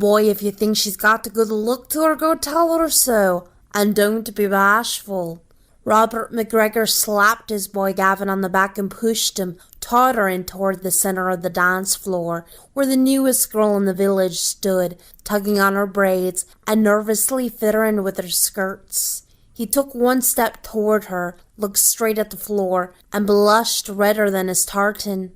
boy, if you think she's got a good look to her, go tell her so, and don't be bashful. Robert Macgregor slapped his boy Gavin on the back and pushed him, tottering toward the centre of the dance floor, where the newest girl in the village stood, tugging on her braids and nervously fiddling with her skirts. He took one step toward her, looked straight at the floor, and blushed redder than his tartan.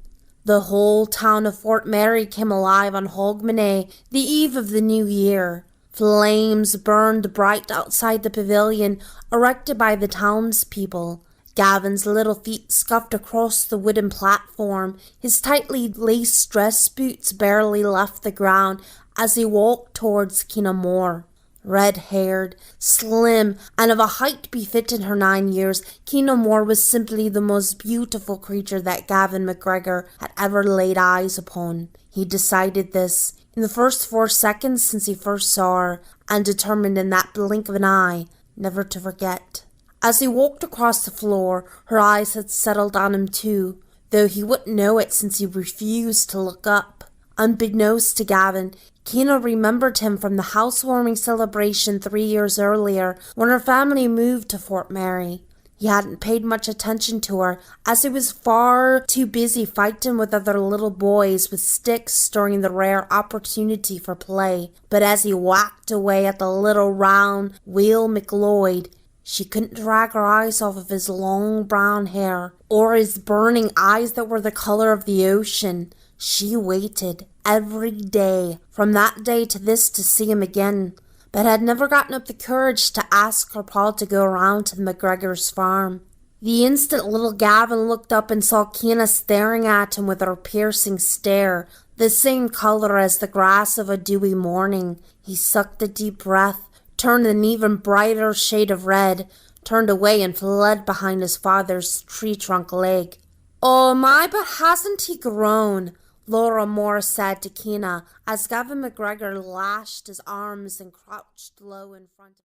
The whole town of Fort Mary came alive on Hogmanay, the eve of the new year. Flames burned bright outside the pavilion erected by the townspeople. Gavin's little feet scuffed across the wooden platform. His tightly laced dress boots barely left the ground as he walked towards Kenna Moore. Red-haired, slim, and of a height befitting her 9 years, Kenna Moore was simply the most beautiful creature that Gavin Macgregor had ever laid eyes upon. He decided this in the first 4 seconds since he first saw her, and determined in that blink of an eye never to forget. As he walked across the floor, her eyes had settled on him too, though he wouldn't know it since he refused to look up. Unbeknownst to Gavin, Kenna remembered him from the housewarming celebration 3 years earlier when her family moved to Fort Mary. He hadn't paid much attention to her, as he was far too busy fighting with other little boys with sticks during the rare opportunity for play. But as he whacked away at the little round Will McLeod, she couldn't drag her eyes off of his long brown hair, or his burning eyes that were the colour of the ocean. She waited every day, from that day to this, to see him again, but had never gotten up the courage to ask her pa to go around to the Macgregor's farm. The instant little Gavin looked up and saw Kenna staring at him with her piercing stare, the same colour as the grass of a dewy morning, he sucked a deep breath, turned an even brighter shade of red, turned away and fled behind his father's tree-trunk leg. "Oh my, but hasn't he grown?" Laura Moore said to Kenna as Gavin Macgregor lashed his arms and crouched low in front of